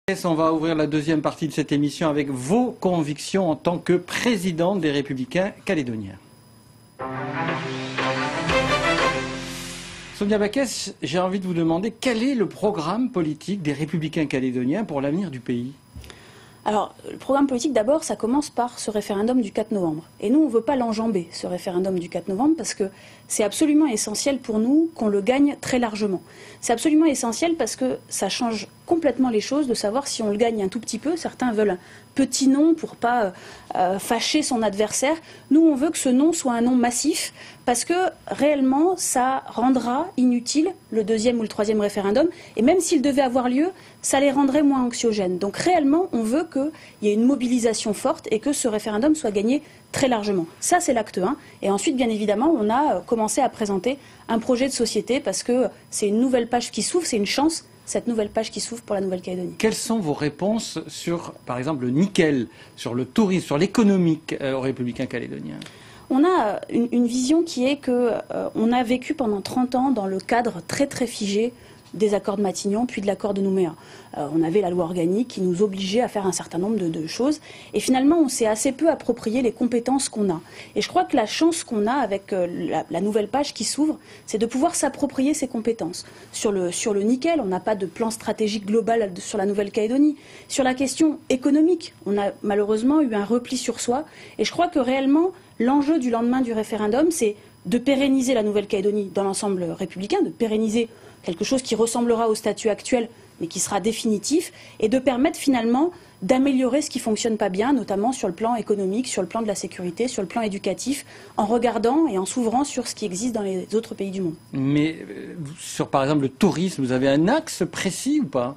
On va ouvrir la deuxième partie de cette émission avec vos convictions en tant que président des Républicains calédoniens. Sonia Backès, j'ai envie de vous demander quel est le programme politique des Républicains calédoniens pour l'avenir du pays? Alors, le programme politique, d'abord, ça commence par ce référendum du 4 novembre. Et nous, on ne veut pas l'enjamber, ce référendum du 4 novembre, parce que c'est absolument essentiel pour nous qu'on le gagne très largement. C'est absolument essentiel parce que ça change complètement les choses de savoir si on le gagne un tout petit peu. Certains veulent un petit non pour ne pas fâcher son adversaire. Nous, on veut que ce non soit un non massif parce que réellement, ça rendra inutile le deuxième ou le troisième référendum. Et même s'il devait avoir lieu, ça les rendrait moins anxiogènes. Donc réellement, on veut qu'il y ait une mobilisation forte et que ce référendum soit gagné très largement. Ça, c'est l'acte 1. Et ensuite, bien évidemment, on a commencé à présenter un projet de société parce que c'est une nouvelle page qui s'ouvre, c'est une chance, cette nouvelle page qui s'ouvre pour la Nouvelle-Calédonie. Quelles sont vos réponses sur, par exemple, le nickel, sur le tourisme, sur l'économique aux Républicains calédoniens? On a une vision qui est qu'on a vécu pendant 30 ans dans le cadre très très figé des accords de Matignon, puis de l'accord de Nouméa. On avait la loi organique qui nous obligeait à faire un certain nombre de choses. Et finalement, on s'est assez peu approprié les compétences qu'on a. Et je crois que la chance qu'on a avec la nouvelle page qui s'ouvre, c'est de pouvoir s'approprier ces compétences. Sur le nickel, on n'a pas de plan stratégique global sur la Nouvelle-Calédonie. Sur la question économique, on a malheureusement eu un repli sur soi. Et je crois que réellement, l'enjeu du lendemain du référendum, c'est de pérenniser la Nouvelle-Calédonie dans l'ensemble républicain, de pérenniser quelque chose qui ressemblera au statut actuel, mais qui sera définitif, et de permettre finalement d'améliorer ce qui ne fonctionne pas bien, notamment sur le plan économique, sur le plan de la sécurité, sur le plan éducatif, en regardant et en s'ouvrant sur ce qui existe dans les autres pays du monde. Mais sur, par exemple, le tourisme, vous avez un axe précis ou pas ?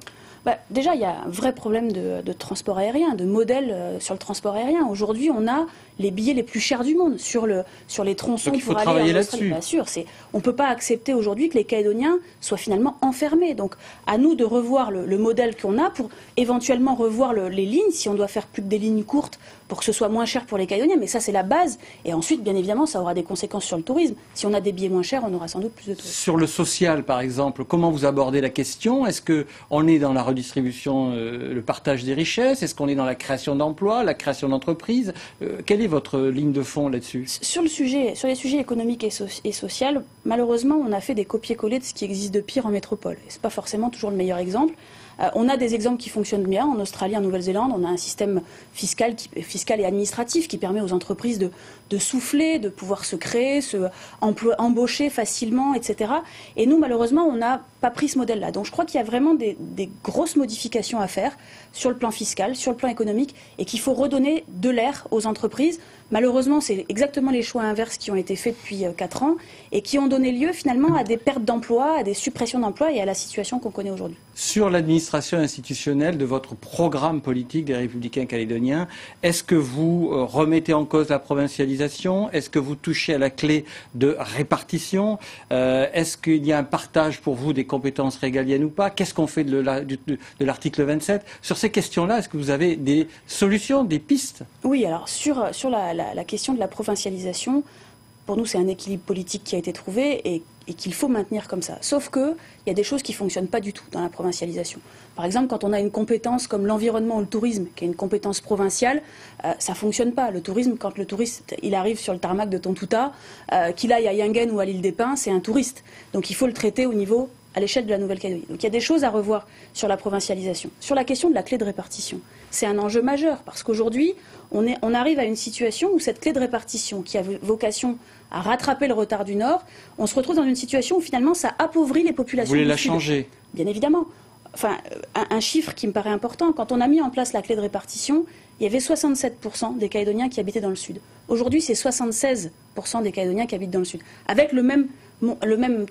Déjà, il y a un vrai problème de transport aérien, de modèle sur le transport aérien. Aujourd'hui, on a les billets les plus chers du monde sur les tronçons. Donc il faut pour travailler aller en Australie. là-dessus. Bien sûr, on ne peut pas accepter aujourd'hui que les Calédoniens soient finalement enfermés. Donc à nous de revoir le modèle qu'on a pour éventuellement revoir les lignes, si on doit faire plus que des lignes courtes pour que ce soit moins cher pour les Calédoniens. Mais ça, c'est la base. Et ensuite, bien évidemment, ça aura des conséquences sur le tourisme. Si on a des billets moins chers, on aura sans doute plus de touristes. Sur le social, par exemple, comment vous abordez la question? Est-ce qu'on est dans la redistribution, le partage des richesses? Est-ce qu'on est dans la création d'emplois, la création d'entreprises? Quelle est votre ligne de fond là-dessus? Sur les sujets économiques et sociaux, malheureusement, on a fait des copier-coller de ce qui existe de pire en métropole. Ce n'est pas forcément toujours le meilleur exemple. On a des exemples qui fonctionnent bien. En Australie, en Nouvelle-Zélande, on a un système fiscal et administratif qui permet aux entreprises de souffler, de pouvoir se créer, embaucher facilement, etc. Et nous, malheureusement, on n'a pas pris ce modèle-là. Donc je crois qu'il y a vraiment des grosses modifications à faire sur le plan fiscal, sur le plan économique, et qu'il faut redonner de l'air aux entreprises. Malheureusement, c'est exactement les choix inverses qui ont été faits depuis 4 ans et qui ont donné lieu finalement à des pertes d'emplois, à des suppressions d'emplois et à la situation qu'on connaît aujourd'hui. Sur l'administration institutionnelle de votre programme politique des Républicains calédoniens, est-ce que vous remettez en cause la provincialisation? Est-ce que vous touchez à la clé de répartition? Est-ce qu'il y a un partage pour vous des compétences régaliennes ou pas? Qu'est-ce qu'on fait de l'article 27? Sur ces questions-là, est-ce que vous avez des solutions, des pistes? Oui, alors sur la question de la provincialisation, pour nous, c'est un équilibre politique qui a été trouvé et qu'il faut maintenir comme ça. Sauf qu'il y a des choses qui ne fonctionnent pas du tout dans la provincialisation. Par exemple, quand on a une compétence comme l'environnement ou le tourisme, qui est une compétence provinciale, ça ne fonctionne pas. Le tourisme, quand le touriste il arrive sur le tarmac de Tontouta, qu'il aille à Yingen ou à l'île des Pins, c'est un touriste. Donc il faut le traiter à l'échelle de la Nouvelle-Calédonie. Donc il y a des choses à revoir sur la provincialisation. Sur la question de la clé de répartition, c'est un enjeu majeur parce qu'aujourd'hui, on arrive à une situation où cette clé de répartition, qui a vocation à rattraper le retard du Nord, on se retrouve dans une situation où finalement ça appauvrit les populations du Sud. Vous voulez la changer? Bien évidemment. Enfin, un chiffre qui me paraît important, quand on a mis en place la clé de répartition, il y avait 67% des Calédoniens qui habitaient dans le Sud. Aujourd'hui, c'est 76% des Calédoniens qui habitent dans le Sud, avec le même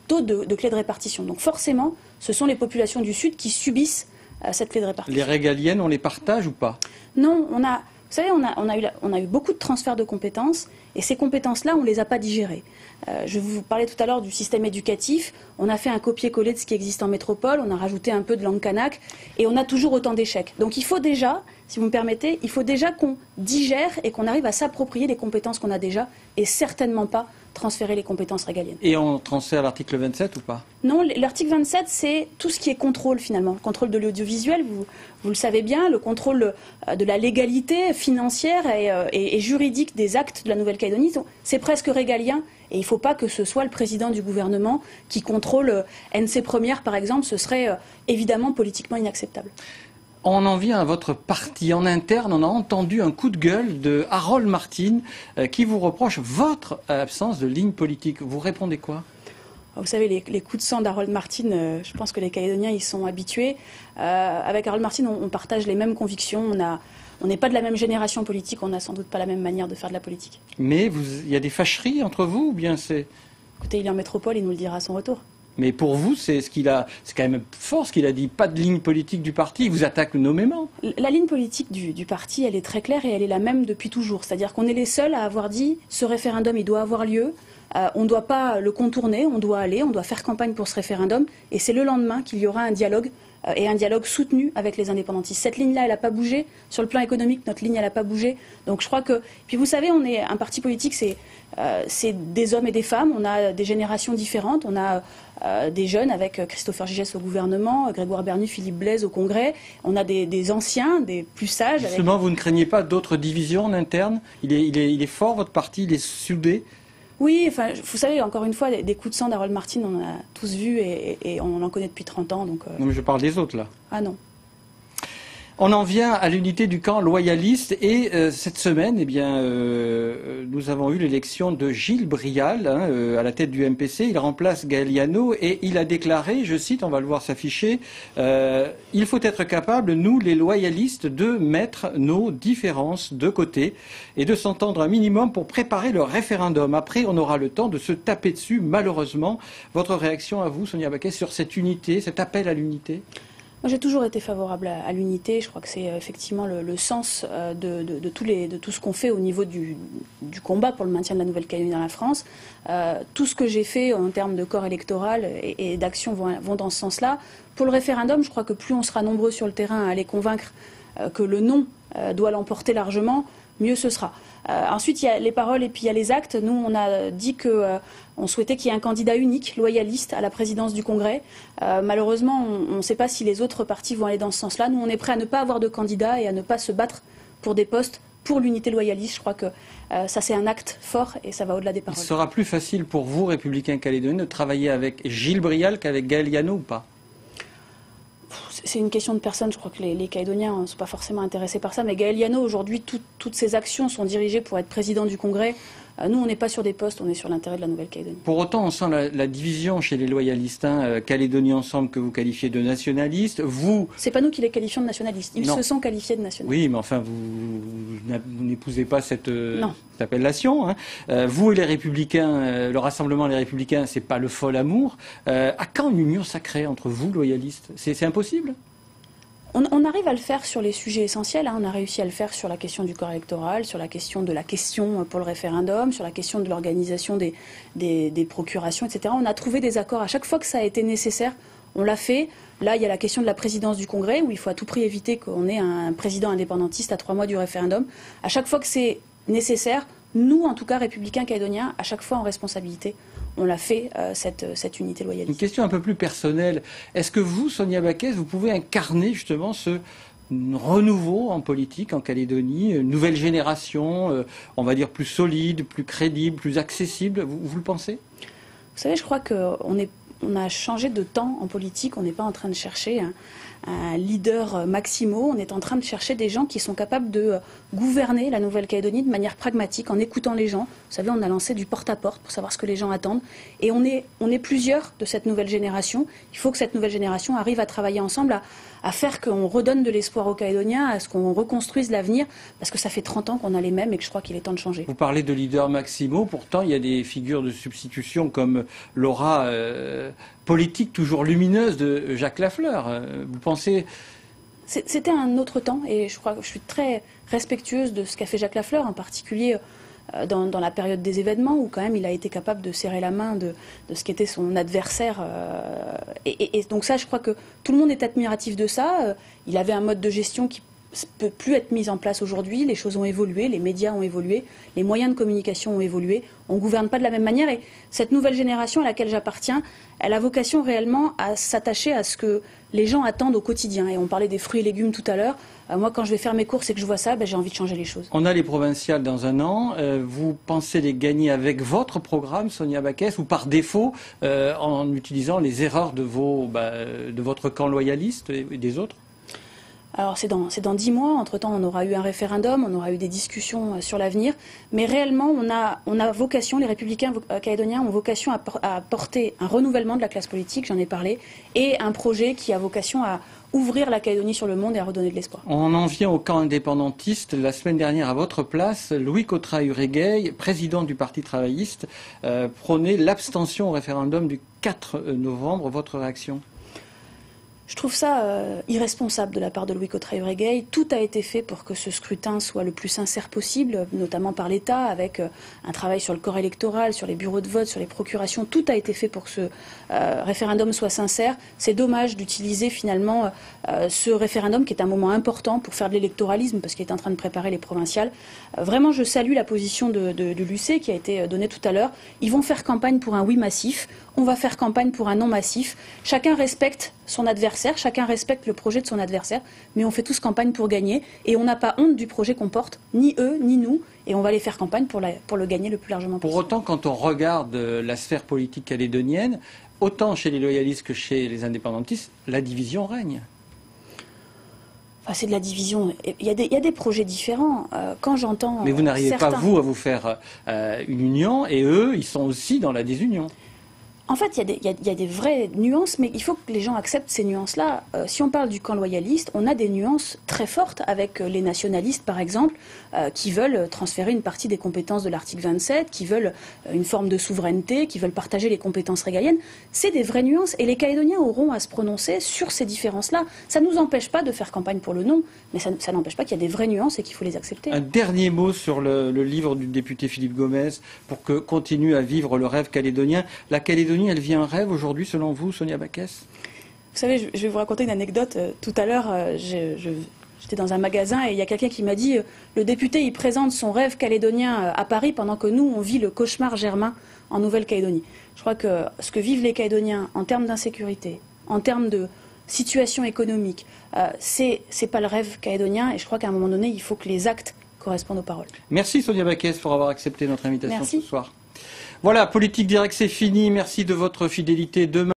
taux de clé de répartition. Donc forcément, ce sont les populations du Sud qui subissent cette clé de répartition. Les régaliennes, on les partage ou pas? Non, vous savez, on a eu beaucoup de transferts de compétences et ces compétences-là, on ne les a pas digérées. Je vous parlais tout à l'heure du système éducatif. On a fait un copier-coller de ce qui existe en métropole, on a rajouté un peu de langue kanak et on a toujours autant d'échecs. Donc il faut déjà si vous me permettez, il faut déjà qu'on digère et qu'on arrive à s'approprier les compétences qu'on a déjà, et certainement pas transférer les compétences régaliennes. Et on transfère l'article 27 ou pas? Non, l'article 27, c'est tout ce qui est contrôle finalement. Le contrôle de l'audiovisuel, vous le savez bien, le contrôle de la légalité financière et juridique des actes de la Nouvelle-Calédonie, c'est presque régalien. Et il ne faut pas que ce soit le président du gouvernement qui contrôle NC Première, par exemple. Ce serait évidemment politiquement inacceptable. On en vient à votre parti. En interne, on a entendu un coup de gueule de Harold Martin qui vous reproche votre absence de ligne politique. Vous répondez quoi? Vous savez, les coups de sang d'Harold Martin, je pense que les Calédoniens y sont habitués. Avec Harold Martin, on partage les mêmes convictions. On n'est pas de la même génération politique, on n'a sans doute pas la même manière de faire de la politique. Mais il y a des fâcheries entre vous ou bien c'est... Écoutez, il est en métropole, il nous le dira à son retour. Mais pour vous, c'est quand même fort ce qu'il a dit. Pas de ligne politique du parti, il vous attaque nommément. La ligne politique du parti, elle est très claire et elle est la même depuis toujours. C'est-à-dire qu'on est les seuls à avoir dit ce référendum, il doit avoir lieu. On ne doit pas le contourner, on doit faire campagne pour ce référendum. Et c'est le lendemain qu'il y aura un dialogue et un dialogue soutenu avec les indépendantistes. Cette ligne-là, elle n'a pas bougé. Sur le plan économique, notre ligne, elle n'a pas bougé. Donc je crois que... Puis vous savez, on est un parti politique, c'est des hommes et des femmes. On a des générations différentes. On a des jeunes avec Christopher Gigès au gouvernement, Grégoire Bernu, Philippe Blaise au Congrès. On a des anciens, des plus sages. Justement, vous ne craignez pas d'autres divisions en interne? Il est fort, votre parti, il est soudé? Oui, enfin, vous savez, encore une fois, des coups de sang d'Harold Martin, on en a tous vu et on en connaît depuis 30 ans. Donc, Non, mais je parle des autres, là. Ah non. On en vient à l'unité du camp loyaliste et cette semaine, eh bien, nous avons eu l'élection de Gilles Brial à la tête du MPC. Il remplace Gaël Yano et il a déclaré, je cite, on va le voir s'afficher, il faut être capable, nous les loyalistes, de mettre nos différences de côté et de s'entendre un minimum pour préparer le référendum. Après, on aura le temps de se taper dessus, malheureusement. Votre réaction à vous, Sonia Baquet, sur cette unité, cet appel à l'unité? Moi, j'ai toujours été favorable à l'unité. Je crois que c'est effectivement le sens de tout ce qu'on fait au niveau du combat pour le maintien de la Nouvelle-Calédonie dans la France. Tout ce que j'ai fait en termes de corps électoral et d'action vont dans ce sens-là. Pour le référendum, je crois que plus on sera nombreux sur le terrain à les convaincre que le non doit l'emporter largement, mieux ce sera. Ensuite, il y a les paroles et puis il y a les actes. Nous, on a dit qu'on souhaitait qu'il y ait un candidat unique, loyaliste, à la présidence du Congrès. Malheureusement, on ne sait pas si les autres partis vont aller dans ce sens-là. Nous, on est prêts à ne pas avoir de candidat et à ne pas se battre pour des postes pour l'unité loyaliste. Je crois que ça, c'est un acte fort et ça va au-delà des paroles. Il sera plus facile pour vous, républicains calédoniens, de travailler avec Gilles Brial qu'avec Gaël Yano ou pas? C'est une question de personne. Je crois que les Calédoniens ne sont pas forcément intéressés par ça. Mais Gaël Yano, aujourd'hui, toutes ses actions sont dirigées pour être président du Congrès. Nous, on n'est pas sur des postes, on est sur l'intérêt de la Nouvelle-Calédonie. Pour autant, on sent la division chez les loyalistes. Calédonie Ensemble, que vous qualifiez de nationalistes. Vous... C'est pas nous qui les qualifions de nationalistes. Ils se sont qualifiés de nationalistes. Oui, mais enfin, vous n'épousez pas cette appellation. Vous et les Républicains, le Rassemblement Les Républicains, c'est pas le fol amour. À quand une union sacrée entre vous, loyalistes? C'est impossible? On arrive à le faire sur les sujets essentiels. On a réussi à le faire sur la question du corps électoral, sur la question de la question pour le référendum, sur la question de l'organisation des procurations, etc. On a trouvé des accords à chaque fois que ça a été nécessaire. On l'a fait. Là, il y a la question de la présidence du Congrès, où il faut à tout prix éviter qu'on ait un président indépendantiste à 3 mois du référendum. À chaque fois que c'est nécessaire, nous, en tout cas, républicains calédoniens, à chaque fois en responsabilité, on l'a fait, cette unité loyaliste. Une question un peu plus personnelle. Est-ce que vous, Sonia Baquet, vous pouvez incarner justement ce renouveau en politique en Calédonie, une nouvelle génération, on va dire plus solide, plus crédible, plus accessible? Vous le pensez? Vous savez, je crois qu'on a changé de temps en politique. On n'est pas en train de chercher un leader maximo. On est en train de chercher des gens qui sont capables de gouverner la Nouvelle-Calédonie de manière pragmatique, en écoutant les gens. Vous savez, on a lancé du porte-à-porte pour savoir ce que les gens attendent. Et on est plusieurs de cette nouvelle génération. Il faut que cette nouvelle génération arrive à travailler ensemble, à faire qu'on redonne de l'espoir aux Calédoniens, à ce qu'on reconstruise l'avenir, parce que ça fait 30 ans qu'on a les mêmes et que je crois qu'il est temps de changer. Vous parlez de leaders maximaux, pourtant il y a des figures de substitution comme l'aura politique toujours lumineuse de Jacques Lafleur. Vous pensez... C'était un autre temps et je crois que je suis très respectueuse de ce qu'a fait Jacques Lafleur, en particulier dans la période des événements où quand même il a été capable de serrer la main de ce qu'était son adversaire. Et donc ça, je crois que tout le monde est admiratif de ça. Il avait un mode de gestion qui peut plus être mise en place aujourd'hui. Les choses ont évolué, les médias ont évolué, les moyens de communication ont évolué. On ne gouverne pas de la même manière et cette nouvelle génération à laquelle j'appartiens, elle a vocation réellement à s'attacher à ce que les gens attendent au quotidien. Et on parlait des fruits et légumes tout à l'heure. Moi, quand je vais faire mes courses et que je vois ça, j'ai envie de changer les choses. On a les provinciales dans un an. Vous pensez les gagner avec votre programme, Sonia Backès, ou par défaut, en utilisant les erreurs de votre camp loyaliste et des autres? Alors c'est dans 10 mois, entre-temps on aura eu un référendum, on aura eu des discussions sur l'avenir, mais réellement on a vocation, les Républicains calédoniens ont vocation à porter un renouvellement de la classe politique, j'en ai parlé, et un projet qui a vocation à ouvrir la Calédonie sur le monde et à redonner de l'espoir. On en vient au camp indépendantiste. La semaine dernière, à votre place, Louis Cotrat-Urégueil, président du Parti travailliste, prônait l'abstention au référendum du 4 novembre. Votre réaction ? Je trouve ça irresponsable de la part de Louis Cotrat-Urégueil. Tout a été fait pour que ce scrutin soit le plus sincère possible, notamment par l'État, avec un travail sur le corps électoral, sur les bureaux de vote, sur les procurations. Tout a été fait pour que ce référendum soit sincère. C'est dommage d'utiliser finalement ce référendum, qui est un moment important pour faire de l'électoralisme, parce qu'il est en train de préparer les provinciales. Vraiment, je salue la position de l'UC qui a été donnée tout à l'heure. Ils vont faire campagne pour un oui massif. On va faire campagne pour un non massif. Chacun respecte son adversaire, chacun respecte le projet de son adversaire, mais on fait tous campagne pour gagner et on n'a pas honte du projet qu'on porte, ni eux, ni nous, et on va aller faire campagne pour le gagner le plus largement possible. Pour autant, quand on regarde la sphère politique calédonienne, autant chez les loyalistes que chez les indépendantistes, la division règne. Enfin, c'est de la division. Il y a des projets différents. Quand j'entends... Mais vous n'arrivez pas, vous, à vous faire une union, et eux, ils sont aussi dans la désunion. En fait, il y a des vraies nuances, mais il faut que les gens acceptent ces nuances-là. Si on parle du camp loyaliste, on a des nuances très fortes avec les nationalistes, par exemple, qui veulent transférer une partie des compétences de l'article 27, qui veulent une forme de souveraineté, qui veulent partager les compétences régaliennes. C'est des vraies nuances, et les Calédoniens auront à se prononcer sur ces différences-là. Ça ne nous empêche pas de faire campagne pour le non, mais ça n'empêche pas qu'il y a des vraies nuances et qu'il faut les accepter. Un dernier mot sur le livre du député Philippe Gomez, pour que continue à vivre le rêve calédonien. La Calédonie, elle vit un rêve aujourd'hui, selon vous, Sonia Backès ? Vous savez, je vais vous raconter une anecdote. Tout à l'heure, j'étais dans un magasin et il y a quelqu'un qui m'a dit le député, il présente son rêve calédonien à Paris pendant que nous, on vit le cauchemar germain en Nouvelle-Calédonie. Je crois que ce que vivent les Calédoniens en termes d'insécurité, en termes de situation économique, c'est pas le rêve calédonien et je crois qu'à un moment donné, il faut que les actes correspondent aux paroles. Merci Sonia Backès pour avoir accepté notre invitation Merci. ce soir. Voilà, Politique Directe, c'est fini. Merci de votre fidélité. Demain